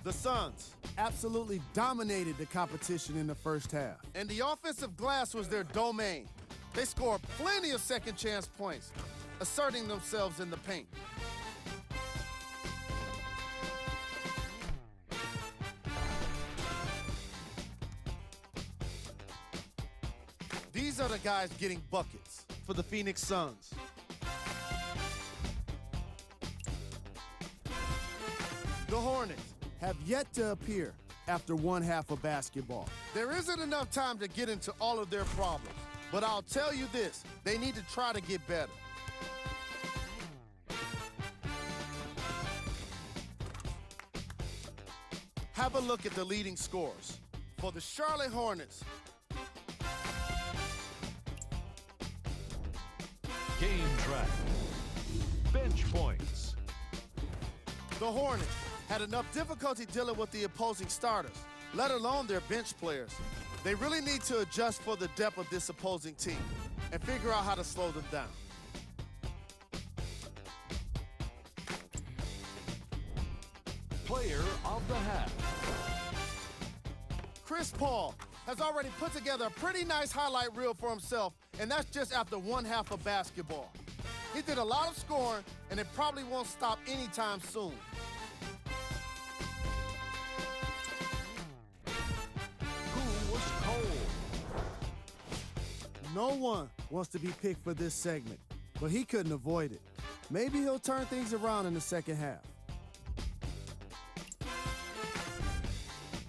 The Suns absolutely dominated the competition in the first half. and the offensive glass was their domain. They scored plenty of second chance points, asserting themselves in the paint. These are the guys getting buckets for the Phoenix Suns. The Hornets Have yet to appear after one half of basketball. There isn't enough time to get into all of their problems, but I'll tell you this, they need to try to get better. Have a look at the leading scorers. For the Charlotte Hornets, Game track. Bench points. the Hornets had enough difficulty dealing with the opposing starters, let alone their bench players. They really need to adjust for the depth of this opposing team and figure out how to slow them down. Player of the half. Chris Paul has already put together a pretty nice highlight reel for himself, and that's just after one half of basketball. He did a lot of scoring, and it probably won't stop anytime soon. Who was cold? No one wants to be picked for this segment, but he couldn't avoid it. Maybe he'll turn things around in the second half.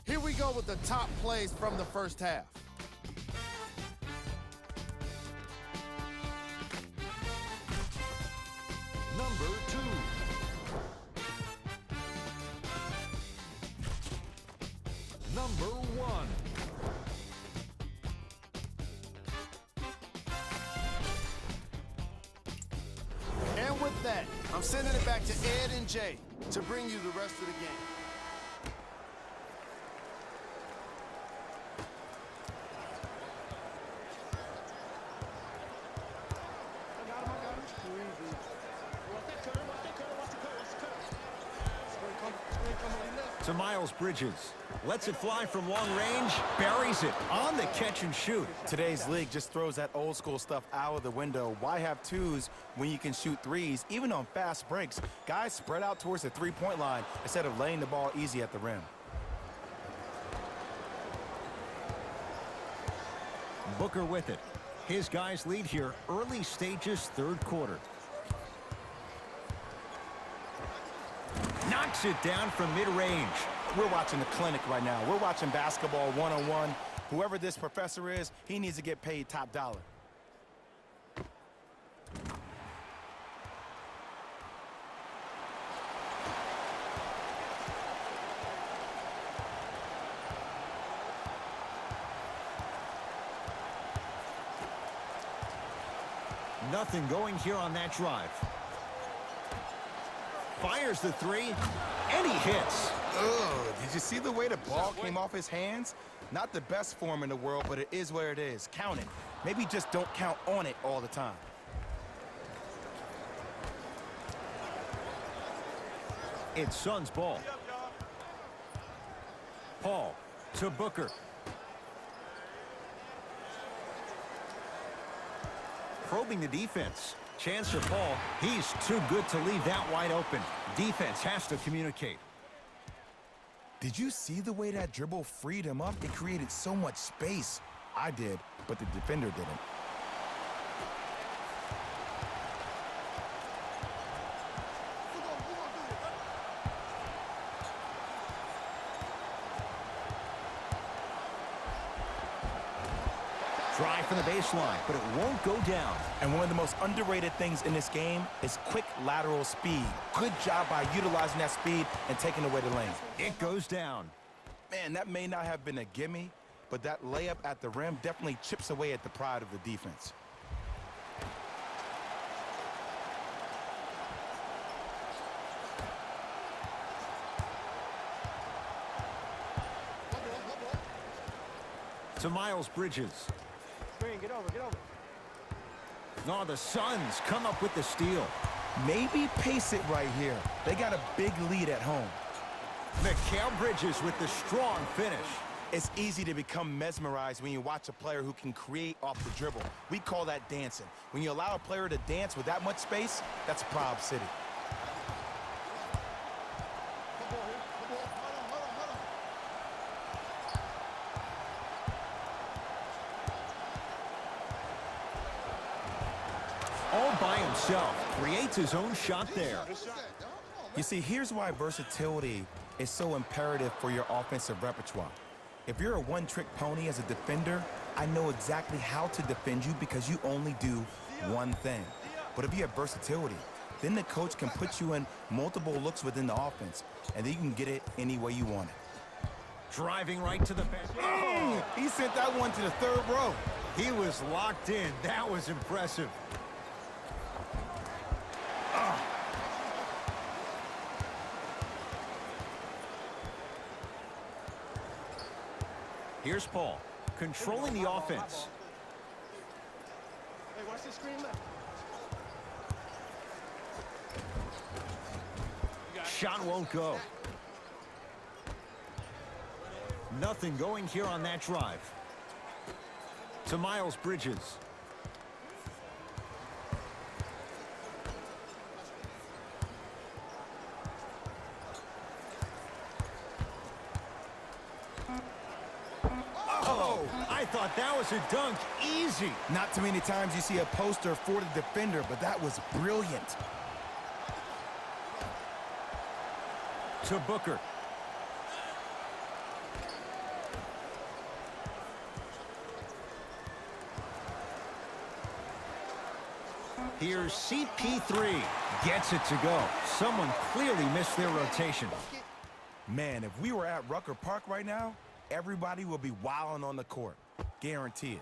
Here we go with the top plays from the first half. Number 2. Number 1. And with that, I'm sending it back to Ed and Jay to bring you the rest of the game. To Miles Bridges. Lets it fly from long range, buries it on the catch and shoot. Today's league just throws that old school stuff out of the window. Why have twos when you can shoot threes, even on fast breaks? Guys spread out towards the three-point line instead of laying the ball easy at the rim. Booker with it. His guys lead here early stages, third quarter. Knocks it down from mid-range. We're watching the clinic right now. We're watching basketball one-on-one. Whoever this professor is, he needs to get paid top dollar. Nothing going here on that drive. Fires the three, and he hits. Ugh, did you see the way the ball came off his hands? Not the best form in the world, but it is what it is. Count it. Maybe just don't count on it all the time. It's Suns ball. Paul to Booker. Probing the defense. Chance for Paul. He's too good to leave that wide open. Defense has to communicate. Did you see the way that dribble freed him up? It created so much space. I did, but the defender didn't. Drive from the baseline, but it won't go down. And one of the most underrated things in this game is quick lateral speed. Good job by utilizing that speed and taking away the lane. It goes down. Man, that may not have been a gimme, but that layup at the rim definitely chips away at the pride of the defense. To Miles Bridges. Get over, get over. No, the Suns come up with the steal. Maybe pace it right here. They got a big lead at home. The Mikal Bridges with the strong finish. It's easy to become mesmerized when you watch a player who can create off the dribble. We call that dancing. When you allow a player to dance with that much space, that's Prob City. All by himself, creates his own shot there. You see, here's why versatility is so imperative for your offensive repertoire. If you're a one-trick pony as a defender, I know exactly how to defend you because you only do one thing. But if you have versatility, then the coach can put you in multiple looks within the offense, and then you can get it any way you want it. Driving right to the basket. Oh, he sent that one to the third row. He was locked in. That was impressive. Here's Paul, controlling the offense. Hey, watch the screen left. Shot won't go. Nothing going here on that drive. To Miles Bridges. I thought that was a dunk. Easy. Not too many times you see a poster for the defender, but that was brilliant. To Booker. Here's CP3. Gets it to go. Someone clearly missed their rotation. Man, if we were at Rucker Park right now, everybody will be wilding on the court. Guarantee it.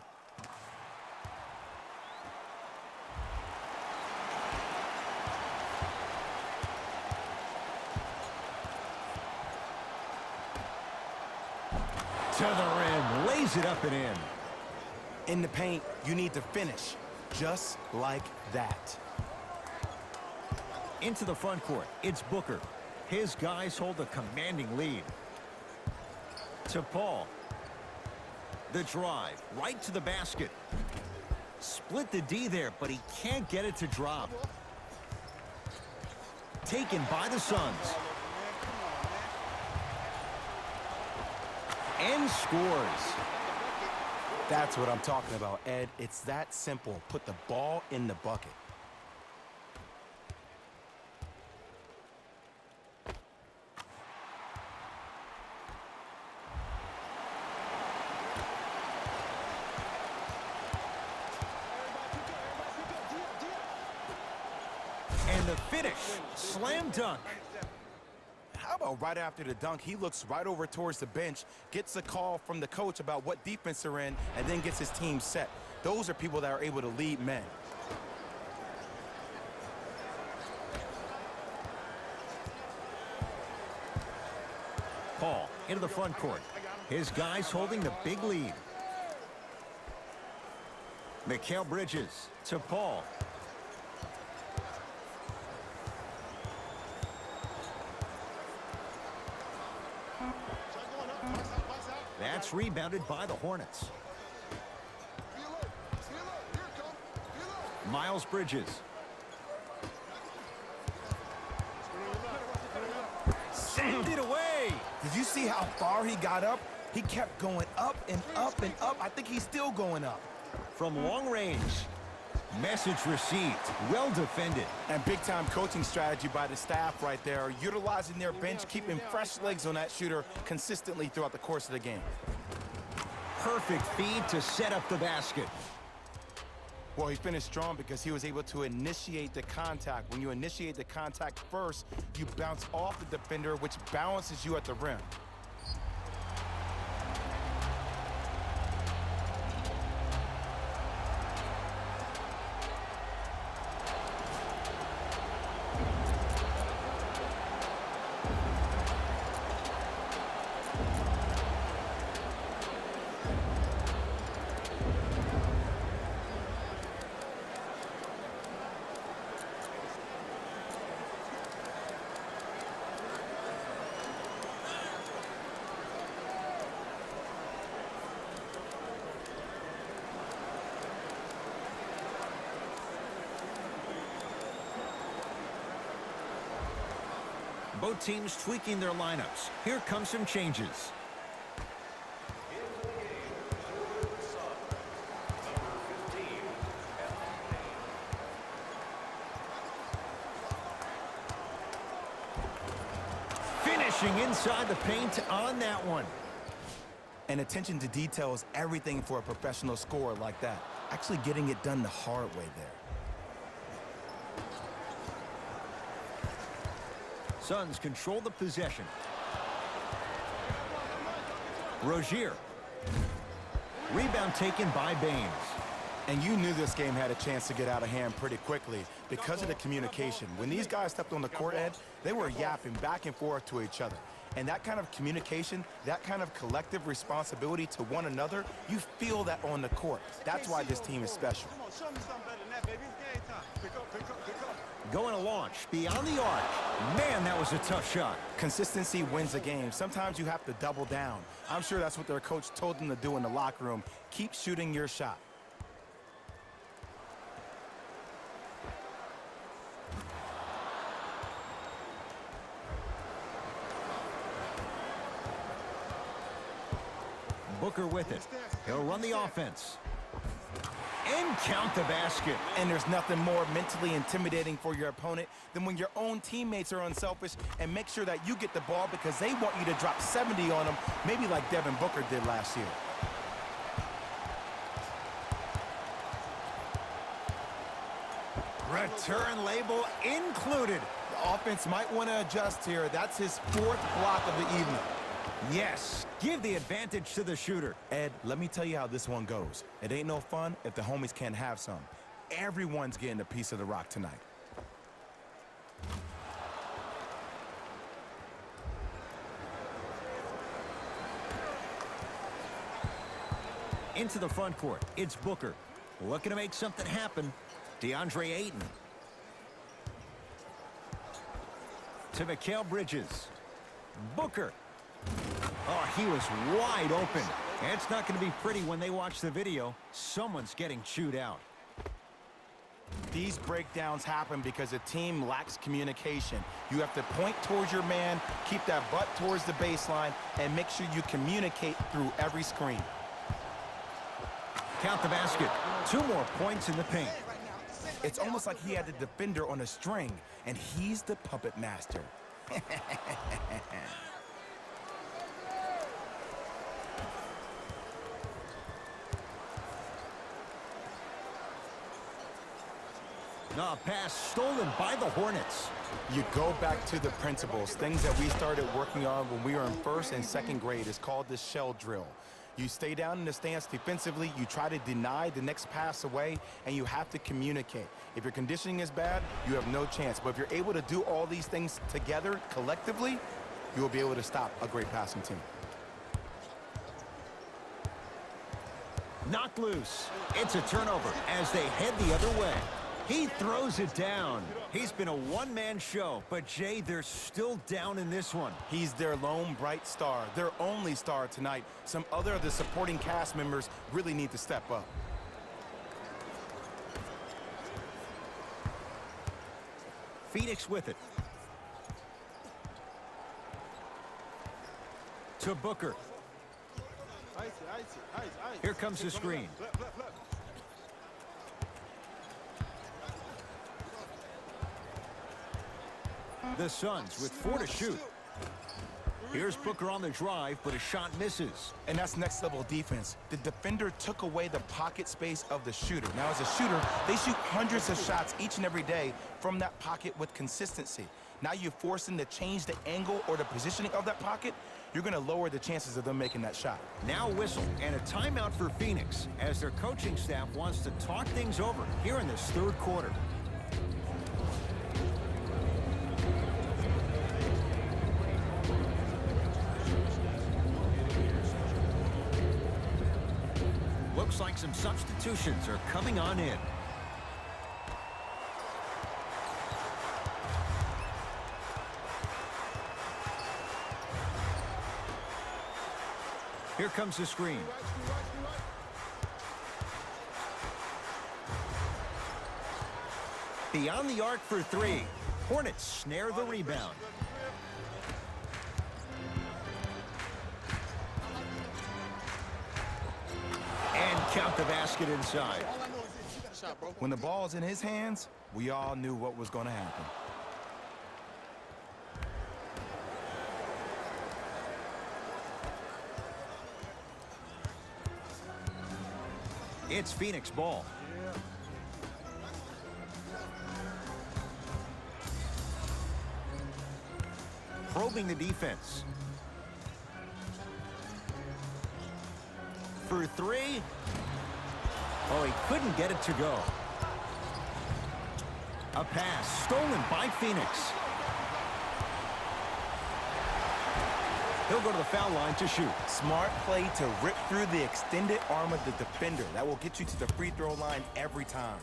To the rim. Lays it up and in. In the paint, you need to finish just like that. Into the front court. It's Booker. His guys hold a commanding lead. To Paul. The drive, right to the basket. Split the D there, but he can't get it to drop. Taken by the Suns. And scores. That's what I'm talking about, Ed. It's that simple. Put the ball in the bucket. And the finish, slam dunk. How about right after the dunk, he looks right over towards the bench, gets a call from the coach about what defense they're in, and then gets his team set. Those are people that are able to lead men. Paul into the front court. His guys holding the big lead. Mikal Bridges to Paul. That's rebounded by the Hornets. Miles Bridges. Send it away. Did you see how far he got up? He kept going up and up and up. I think he's still going up. From long range. Message received. Well defended. And big-time coaching strategy by the staff right there, utilizing their bench, keeping fresh legs on that shooter consistently throughout the course of the game. Perfect feed to set up the basket. Well, he finished strong because he was able to initiate the contact. When you initiate the contact first, you bounce off the defender, which balances you at the rim. Both teams tweaking their lineups. Here come some changes. Finishing inside the paint on that one. And attention to detail is everything for a professional scorer like that. Actually getting it done the hard way there. Suns control the possession. Rozier. Rebound taken by Baines. And you knew this game had a chance to get out of hand pretty quickly because of the communication. When these guys stepped on the court, Ed, they were yapping back and forth to each other. And that kind of communication, that kind of collective responsibility to one another, you feel that on the court. That's why this team is special. Come on, show me something better than that, baby. It's game time. Pick up, pick up, pick up. Going to launch beyond the arc. Man, that was a tough shot. Consistency wins a game. Sometimes you have to double down. I'm sure that's what their coach told them to do in the locker room. Keep shooting your shot. Booker with it. He'll run the offense. And count the basket. And there's nothing more mentally intimidating for your opponent than when your own teammates are unselfish and make sure that you get the ball because they want you to drop 70 on them, maybe like Devin Booker did last year. Return label included. The offense might want to adjust here. That's his 4th block of the evening. Yes, give the advantage to the shooter. Ed, let me tell you how this one goes. It ain't no fun if the homies can't have some. Everyone's getting a piece of the rock tonight. Into the front court, it's Booker. Looking to make something happen. DeAndre Ayton. To Mikal Bridges. Booker. Oh, he was wide open. It's not going to be pretty when they watch the video. Someone's getting chewed out. These breakdowns happen because a team lacks communication. You have to point towards your man, keep that butt towards the baseline, and make sure you communicate through every screen. Count the basket. 2 more points in the paint. It's almost like he had the defender on a string, and he's the puppet master. No, pass stolen by the Hornets. You go back to the principles, things that we started working on when we were in 1st and 2nd grade. It's called the shell drill. You stay down in the stance defensively, you try to deny the next pass away, and you have to communicate. If your conditioning is bad, you have no chance. But if you're able to do all these things together, collectively, you will be able to stop a great passing team. Knocked loose. It's a turnover as they head the other way. He throws it down. He's been a one-man show, but Jay, they're still down in this one. He's their lone bright star, their only star tonight. Some other of the supporting cast members really need to step up. Phoenix with it. To Booker. Here comes the screen. The Suns with 4 to shoot. Here's Booker on the drive, but a shot misses. And that's next level defense. The defender took away the pocket space of the shooter. Now, as a shooter, they shoot hundreds of shots each and every day from that pocket with consistency. Now you force them to change the angle or the positioning of that pocket, you're going to lower the chances of them making that shot. Now whistle and a timeout for Phoenix as their coaching staff wants to talk things over here in this 3rd quarter. Looks like some substitutions are coming on in. Here comes the screen. Beyond the arc for 3. Hornets snare the rebound. count the basket inside. When the ball's in his hands, we all knew what was going to happen. It's Phoenix ball. Probing the defense. For three. Oh, he couldn't get it to go. A pass stolen by Phoenix. He'll go to the foul line to shoot. Smart play to rip through the extended arm of the defender. That will get you to the free throw line every time.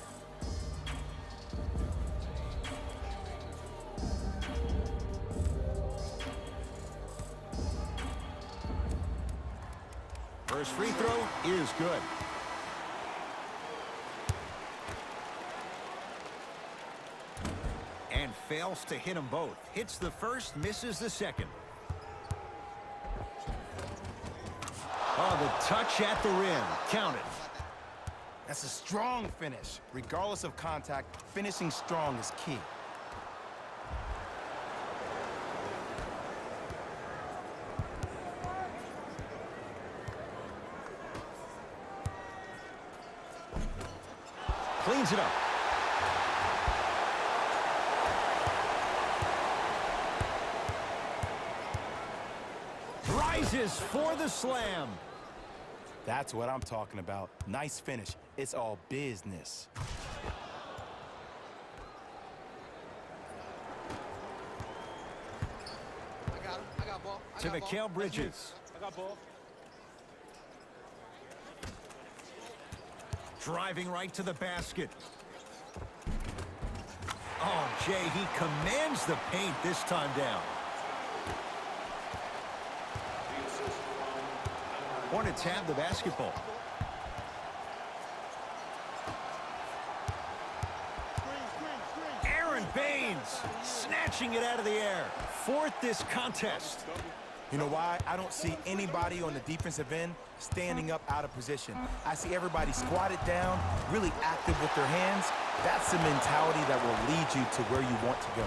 First free throw is good. And fails to hit them both. Hits the first, misses the second. Oh, the touch at the rim. Count it. That's a strong finish. Regardless of contact, finishing strong is key. Cleans it up. Rises for the slam. That's what I'm talking about. Nice finish. It's all business. I got him. I got ball. To Mikal Bridges. I got ball. Driving right to the basket. Oh, Jay, he commands the paint this time down. Hornets have the basketball. Aaron Baines snatching it out of the air. Fourth this contest. You know why? I don't see anybody on the defensive end standing up out of position. I see everybody squatted down, really active with their hands. That's the mentality that will lead you to where you want to go.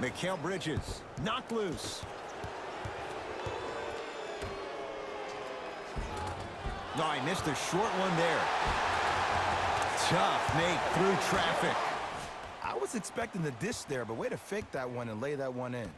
Mikal Bridges knocked loose. No, I missed a short one there. Tough make through traffic. I was expecting the dish there, but way to fake that one and lay that one in.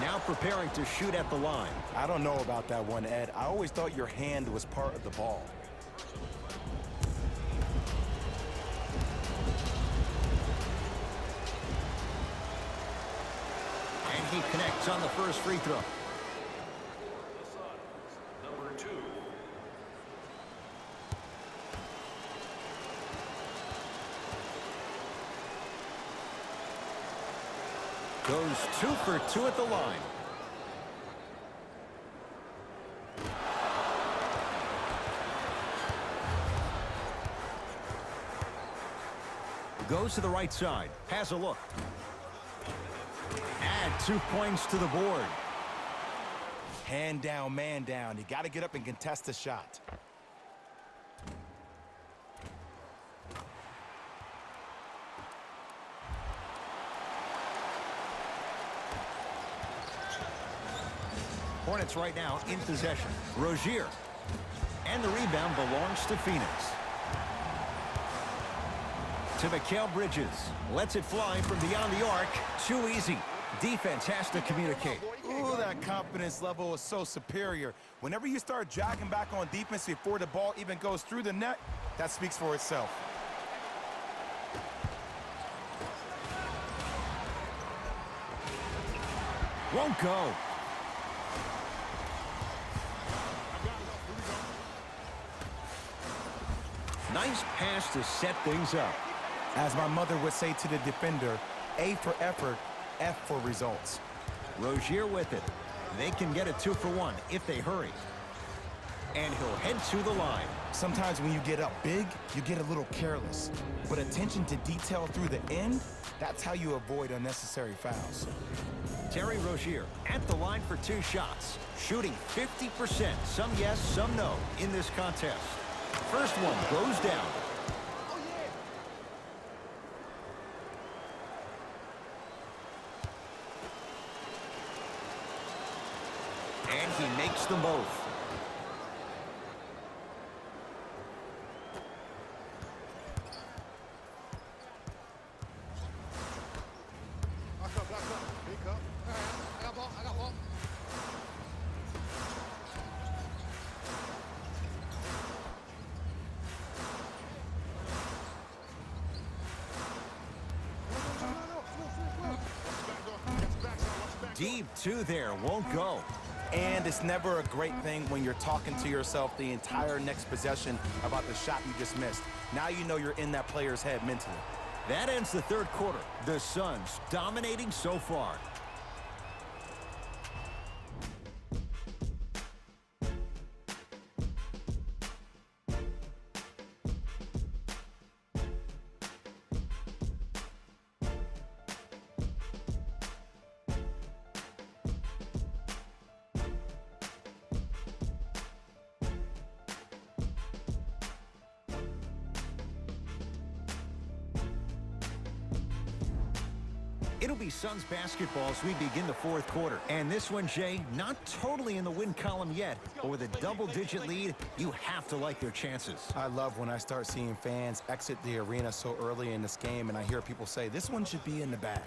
Now preparing to shoot at the line. I don't know about that one, Ed. I always thought your hand was part of the ball. And he connects on the first free throw. Number 2. Goes 2 for 2 at the line. Goes to the right side. Has a look. Add 2 points to the board. Hand down, man down. You got to get up and contest the shot. Hornets right now in possession. Rozier. And the rebound belongs to Phoenix. To Mikal Bridges. Lets it fly from beyond the arc. Too easy. Defense has to communicate. Ooh, that confidence level is so superior. Whenever you start jogging back on defense before the ball even goes through the net, that speaks for itself. Won't go. Nice pass to set things up. As my mother would say to the defender, A for effort, F for results. Rozier with it. They can get a 2-for-1 if they hurry. And he'll head to the line. Sometimes when you get up big, you get a little careless. But attention to detail through the end, that's how you avoid unnecessary fouls. Terry Rozier at the line for 2 shots, shooting 50%, some yes, some no, in this contest. First one goes down. And he makes them both. Back up. Pick up. I got ball. Deep 2 there, won't go. And it's never a great thing when you're talking to yourself the entire next possession about the shot you just missed. Now you know you're in that player's head mentally. That ends the third quarter. The Suns dominating so far. It'll be Suns basketball as we begin the fourth quarter. And this one, Jay, not totally in the win column yet, but with a double-digit lead, you have to like their chances. I love when I start seeing fans exit the arena so early in this game and I hear people say, this one should be in the bag.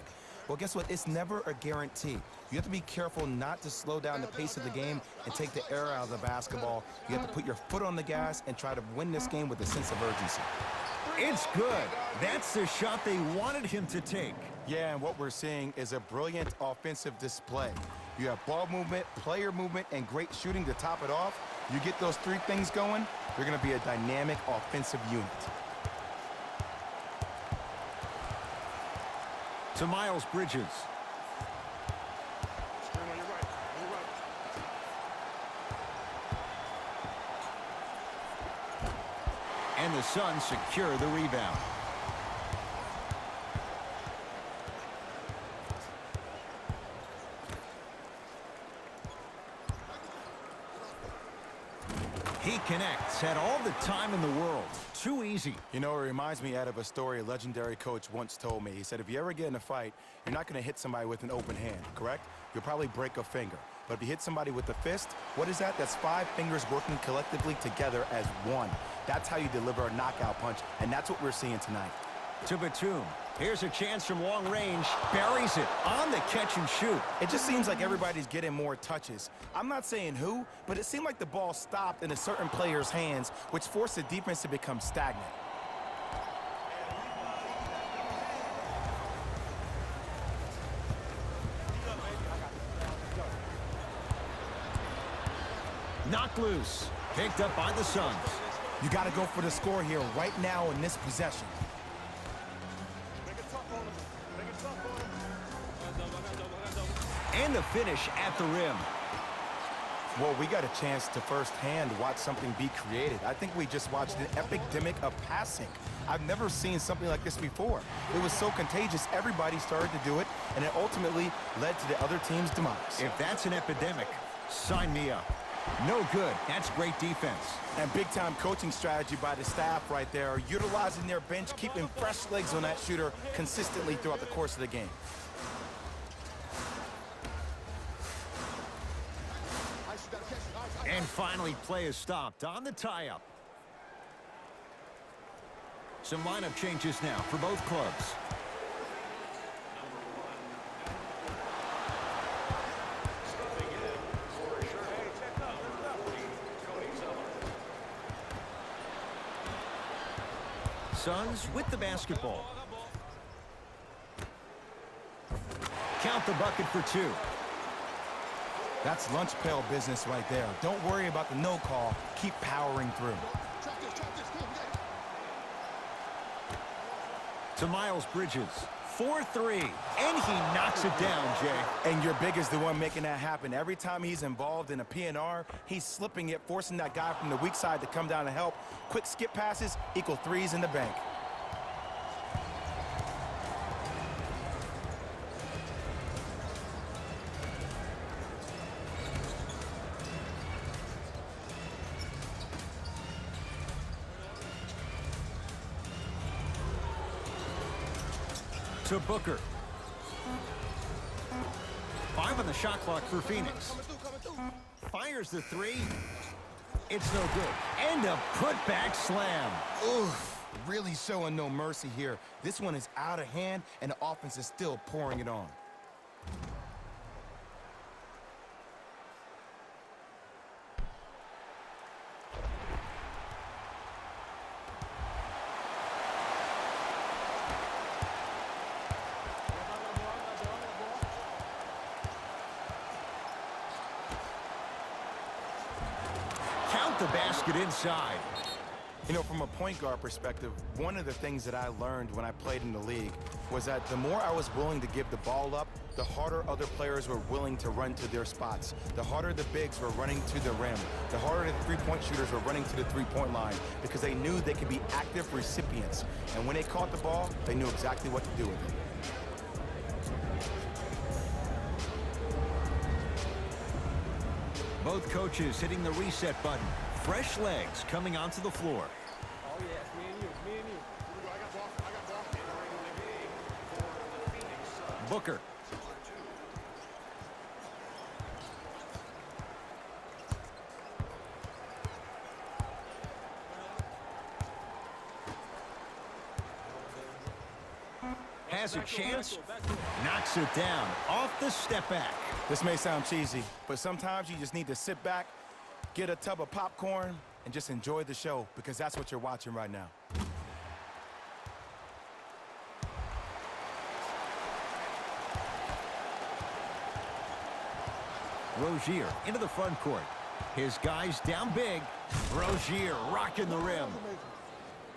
Well, guess what? It's never a guarantee. You have to be careful not to slow down the pace of the game and take the air out of the basketball. You have to put your foot on the gas and try to win this game with a sense of urgency. It's good. That's the shot they wanted him to take. Yeah, and what we're seeing is a brilliant offensive display. You have ball movement, player movement, and great shooting to top it off. You get those 3 things going, you're going to be a dynamic offensive unit. To Miles Bridges. Screen on your right. And the Suns secure the rebound. He connects, had all the time in the world. Too easy. You know, it reminds me out of a story a legendary coach once told me. He said, if you ever get in a fight, you're not going to hit somebody with an open hand, correct? You'll probably break a finger. But if you hit somebody with a fist, what is that? That's 5 fingers working collectively together as one. That's how you deliver a knockout punch, and that's what we're seeing tonight. To Batum. Here's a chance from long range. Buries it on the catch and shoot. It just seems like everybody's getting more touches. I'm not saying who, but it seemed like the ball stopped in a certain player's hands, which forced the defense to become stagnant. Knocked loose. Picked up by the Suns. You got to go for the score here right now in this possession. And the finish at the rim. Well, we got a chance to firsthand watch something be created. I think we just watched an epidemic of passing. I've never seen something like this before. It was so contagious, everybody started to do it, and it ultimately led to the other team's demise. If that's an epidemic, sign me up. No good. That's great defense. And big-time coaching strategy by the staff right there, utilizing their bench, keeping fresh legs on that shooter consistently throughout the course of the game. And finally, play is stopped on the tie-up. Some lineup changes now for both clubs. Suns with the basketball. Count the bucket for 2. That's lunch pail business right there. Don't worry about the no call. Keep powering through. To Miles Bridges. 4-3, and he knocks it down, Jay. And your big is the one making that happen. Every time he's involved in a PNR, he's slipping it, forcing that guy from the weak side to come down to help. Quick skip passes equal threes in the bank. To Booker. 5 on the shot clock for Phoenix. Fires the 3. It's no good. And a putback slam. Oof, really showing no mercy here. This one is out of hand, and the offense is still pouring it on. Count the basket inside. You know, from a point guard perspective, one of the things that I learned when I played in the league was that the more I was willing to give the ball up, the harder other players were willing to run to their spots. The harder the bigs were running to the rim. The harder the three-point shooters were running to the three-point line because they knew they could be active recipients. And when they caught the ball, they knew exactly what to do with it. Both coaches hitting the reset button. Fresh legs coming onto the floor. Oh, yeah, it's me and you. Me and you. Here we go. I got ball. I got ball. Booker. Has a chance. Knocks it down off the step back. This may sound cheesy, but sometimes you just need to sit back, get a tub of popcorn, and just enjoy the show because that's what you're watching right now. Rozier into the front court. His guys down big. Rozier rocking the rim.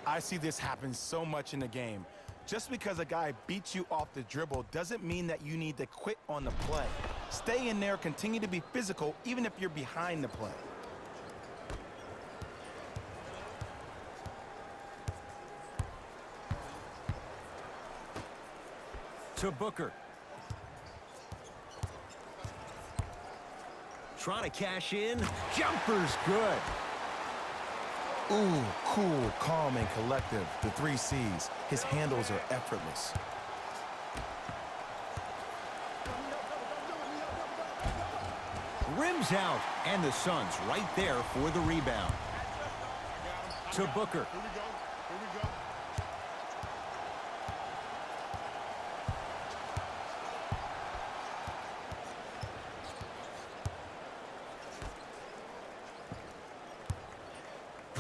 I see this happen so much in the game. Just because a guy beats you off the dribble doesn't mean that you need to quit on the play. Stay in there, continue to be physical, even if you're behind the play. To Booker. Trying to cash in. Jumper's good. Ooh, cool, calm, and collective. The 3 C's. His handles are effortless. Rims out, and the Suns right there for the rebound. To Booker. Here we go. Here we go.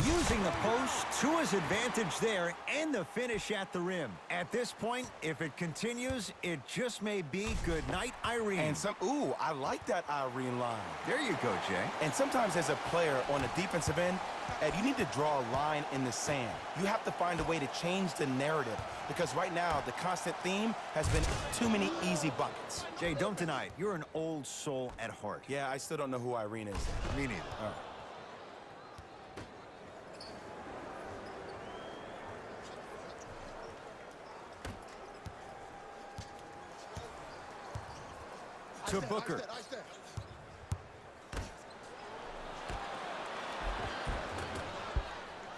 Using the post to his advantage there, and the finish at the rim. At this point, if it continues, it just may be good night, Irene. And ooh, I like that Irene line. There you go, Jay. And sometimes as a player on the defensive end, Ed, you need to draw a line in the sand. You have to find a way to change the narrative because right now the constant theme has been too many easy buckets. Jay, don't deny it. You're an old soul at heart. Yeah, I still don't know who Irene is. Me neither. All right. To Booker. Ice that.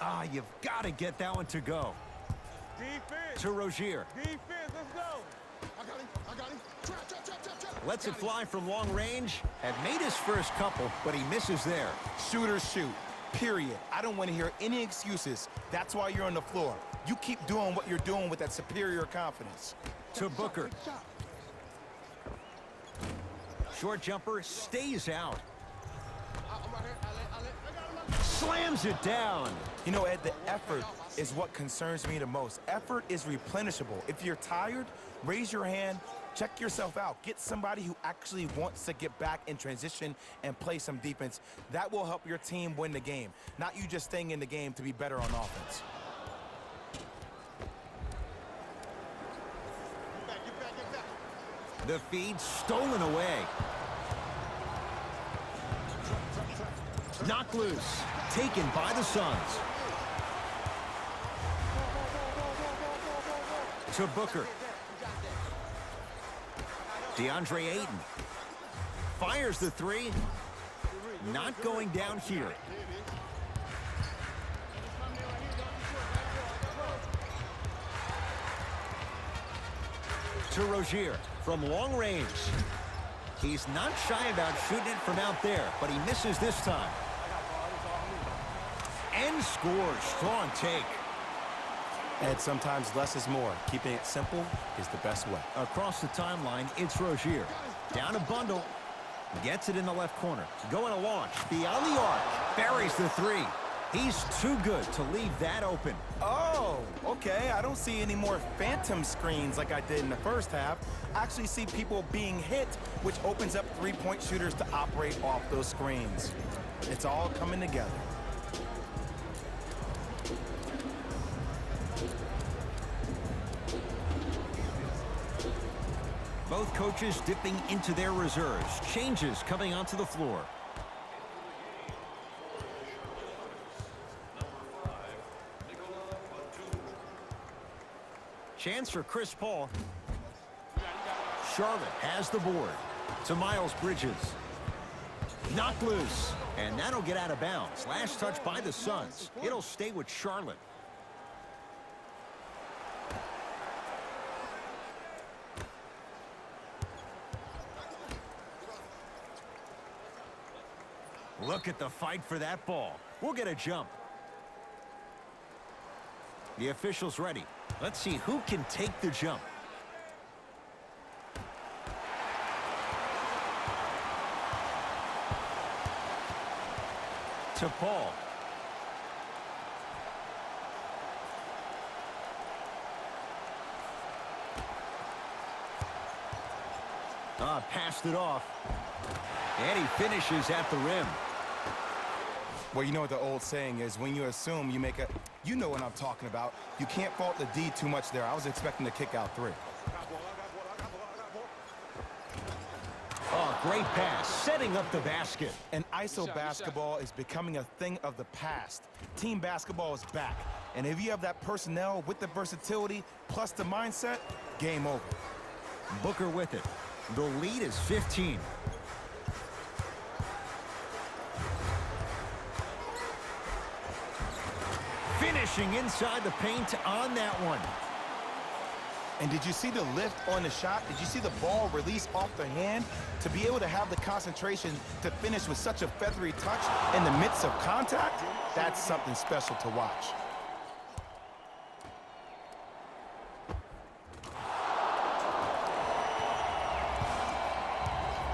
Ah, you've got to get that one to go. Defense. To Rozier. Defense. Let's go. I got him. I got him. Trap, trap, trap, trap, trap. Lets it fly from long range. Had made his first couple, but he misses there. Shooters shoot, period. I don't want to hear any excuses. That's why you're on the floor. You keep doing what you're doing with that superior confidence. To Booker. Short jumper stays out. I'm right here. I got him. Slams it down. You know, Ed, the effort is what concerns me the most. Effort is replenishable. If you're tired, raise your hand, check yourself out. Get somebody who actually wants to get back in transition and play some defense. That will help your team win the game, not you just staying in the game to be better on offense. Back The feed stolen away. Knocked loose. Taken by the Suns. To Booker. DeAndre Ayton. Fires the three. Not going down here. To Rozier from long range. He's not shy about shooting it from out there, but he misses this time. And scores. Strong take. And sometimes less is more. Keeping it simple is the best way. Across the timeline, it's Rozier. Down a bundle. Gets it in the left corner. Going to launch. Beyond the arc. Buries the three. He's too good to leave that open. Oh, okay. I don't see any more phantom screens like I did in the first half. I actually see people being hit, which opens up three-point shooters to operate off those screens. It's all coming together. Both coaches dipping into their reserves. Changes coming onto the floor. Chance for Chris Paul. Charlotte has the board. To Miles Bridges. Knocked loose. And that'll get out of bounds. Last touch by the Suns. It'll stay with Charlotte. Look at the fight for that ball. We'll get a jump. The official's ready. Let's see who can take the jump. To Paul. Passed it off. And he finishes at the rim. Well, you know what the old saying is, when you assume you make a... You know what I'm talking about. You can't fault the D too much there. I was expecting to kick out three. Oh, great pass, setting up the basket. And ISO basketball is becoming a thing of the past. Team basketball is back. And if you have that personnel with the versatility plus the mindset, game over. Booker with it. The lead is 15. Finishing inside the paint on that one. And did you see the lift on the shot? Did you see the ball release off the hand? To be able to have the concentration to finish with such a feathery touch in the midst of contact, that's something special to watch.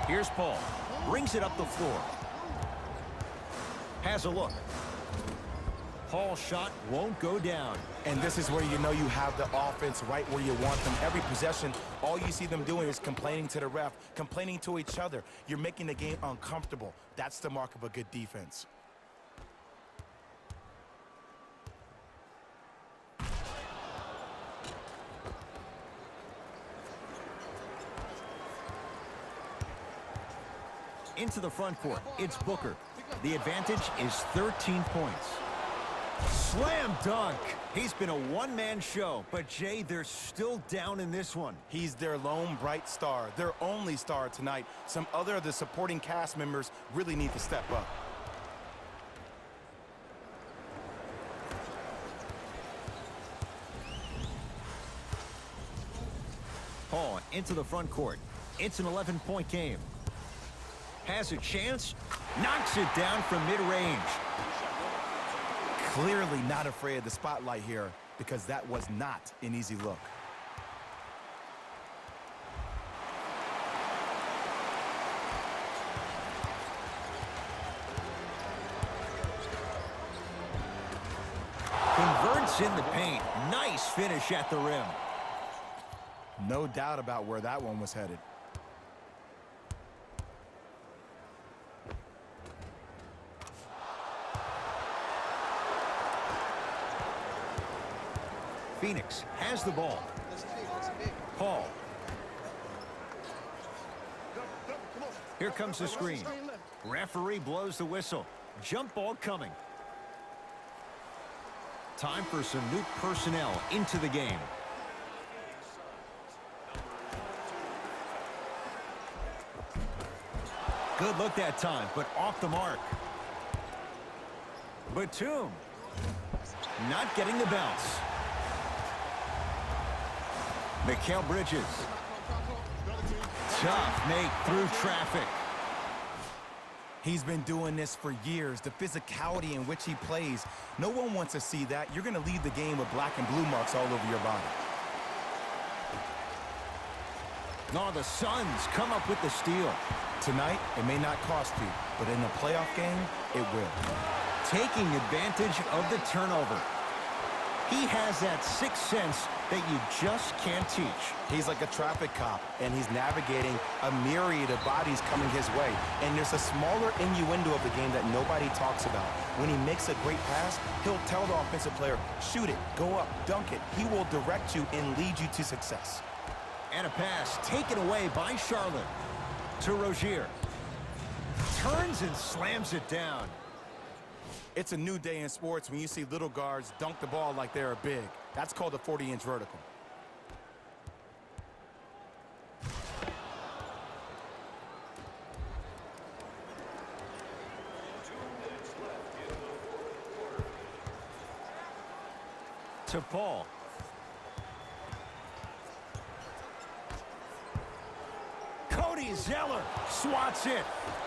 Here's Paul. Brings it up the floor. Has a look. Paul's shot won't go down. And this is where you know you have the offense right where you want them. Every possession, all you see them doing is complaining to the ref, complaining to each other. You're making the game uncomfortable. That's the mark of a good defense. Into the front court, it's Booker. The advantage is 13 points. Slam dunk. He's been a one-man show, but Jay, they're still down in this one. He's their lone bright star, their only star tonight. Some other of the supporting cast members really need to step up. Paul into the front court. It's an 11-point game. Has a chance, knocks it down from mid-range. Clearly not afraid of the spotlight here, because that was not an easy look. Converts in the paint. Nice finish at the rim. No doubt about where that one was headed. Phoenix has the ball. Paul. Here comes the screen. Referee blows the whistle. Jump ball coming. Time for some new personnel into the game. Good look that time, but off the mark. Batum. Not getting the bounce. Mikal Bridges. Tough make through traffic. He's been doing this for years. The physicality in which he plays. No one wants to see that. You're going to leave the game with black and blue marks all over your body. No, the Suns come up with the steal. Tonight, it may not cost you, but in a playoff game, it will. Taking advantage of the turnover. He has that sixth sense that you just can't teach. He's like a traffic cop, and he's navigating a myriad of bodies coming his way. And there's a smaller innuendo of the game that nobody talks about. When he makes a great pass, he'll tell the offensive player, shoot it, go up, dunk it. He will direct you and lead you to success. And a pass taken away by Charlotte to Rozier. Turns and slams it down. It's a new day in sports when you see little guards dunk the ball like they're big. That's called a 40-inch vertical. To Paul. Cody Zeller swats it.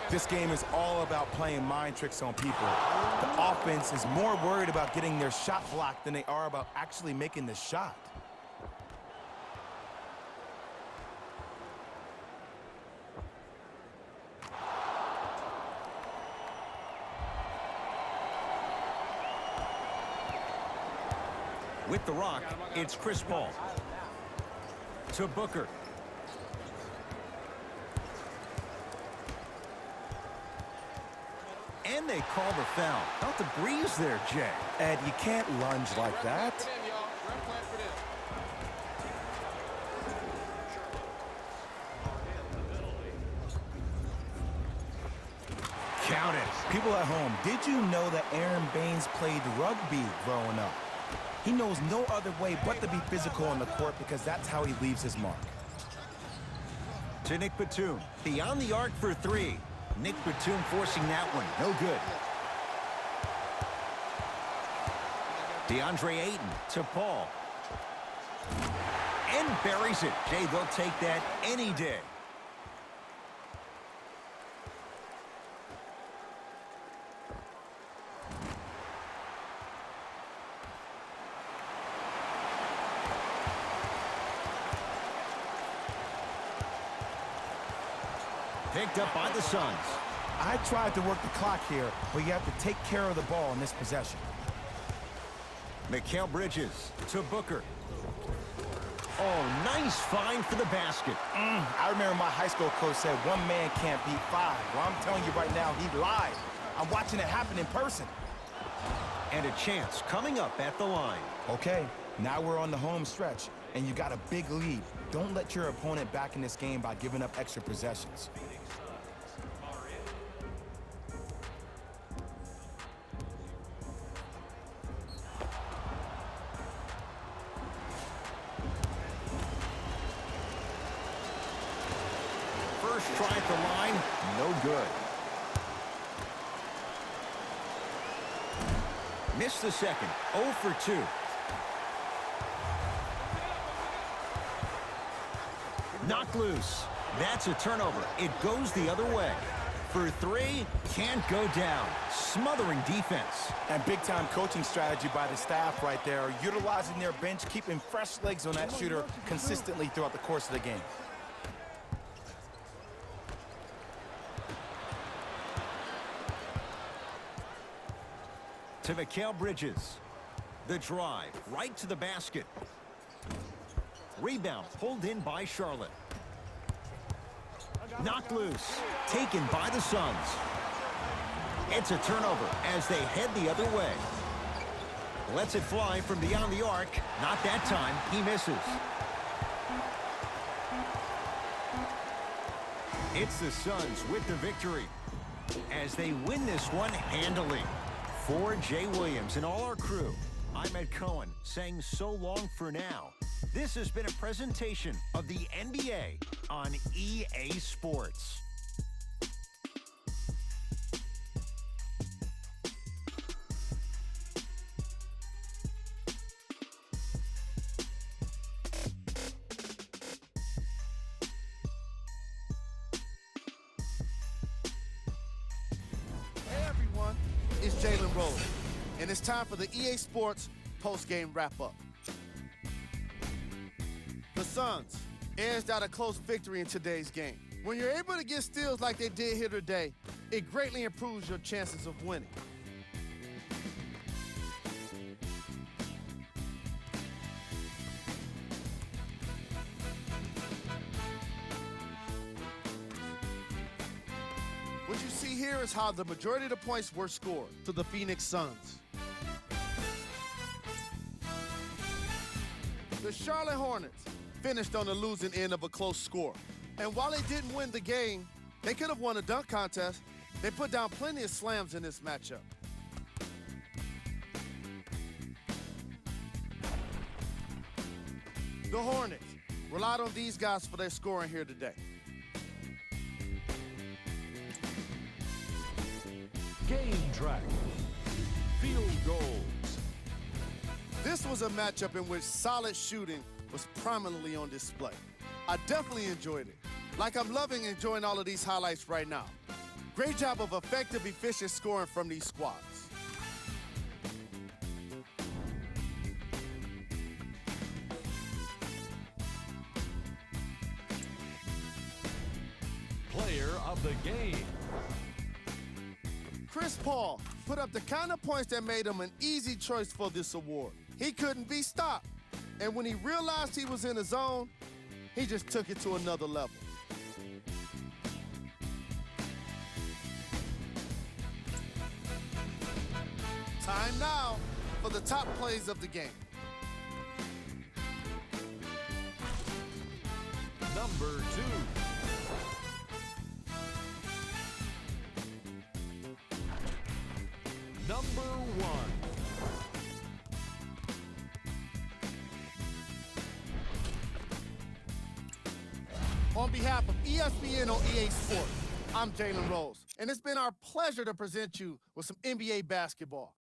This game is all about playing mind tricks on people. The offense is more worried about getting their shot blocked than they are about actually making the shot. With the rock, it's Chris Paul. To Booker. And they call the foul. Out the breeze there, Jay. Ed, you can't lunge like that. Count it. People at home, did you know that Aaron Baines played rugby growing up? He knows no other way but to be physical on the court because that's how he leaves his mark. To Nick Batum. Beyond the arc for three. Nick Batum forcing that one. No good. DeAndre Ayton to Paul. And buries it. Jay, they'll take that any day. Picked up by the Suns. I tried to work the clock here, but you have to take care of the ball in this possession. Mikal Bridges to Booker. Oh, nice find for the basket. I remember my high school coach said one man can't beat five. Well, I'm telling you right now, he lied. I'm watching it happen in person. And a chance coming up at the line. Okay, now we're on the home stretch, and you got a big lead. Don't let your opponent back in this game by giving up extra possessions. First try at the line, no good. Missed the second, 0 for 2. Knocked loose. That's a turnover. It goes the other way. For three, can't go down. Smothering defense. And big-time coaching strategy by the staff right there, utilizing their bench, keeping fresh legs on that shooter consistently throughout the course of the game. To Mikal Bridges. The drive, right to the basket. Rebound pulled in by Charlotte. Knocked loose. Taken by the Suns. It's a turnover as they head the other way. Lets it fly from beyond the arc. Not that time. He misses. It's the Suns with the victory as they win this one handily. For Jay Williams and all our crew, I'm Ed Cohen saying so long for now. This has been a presentation of the NBA on EA Sports. Hey everyone, it's Jalen Rose, and it's time for the EA Sports post-game wrap-up. The Suns edged out a close victory in today's game. When you're able to get steals like they did here today, it greatly improves your chances of winning. What you see here is how the majority of the points were scored to the Phoenix Suns. The Charlotte Hornets finished on the losing end of a close score. And while they didn't win the game, they could have won a dunk contest. They put down plenty of slams in this matchup. The Hornets relied on these guys for their scoring here today. Game track. Field goals. This was a matchup in which solid shooting was prominently on display. I definitely enjoyed it. Like I'm loving enjoying all of these highlights right now. Great job of effective, efficient scoring from these squads. Player of the game. Chris Paul put up the kind of points that made him an easy choice for this award. He couldn't be stopped. And when he realized he was in the zone, he just took it to another level. Time now for the top plays of the game. Number 2. Number 1. On behalf of ESPN on EA Sports, I'm Jalen Rose, and it's been our pleasure to present you with some NBA basketball.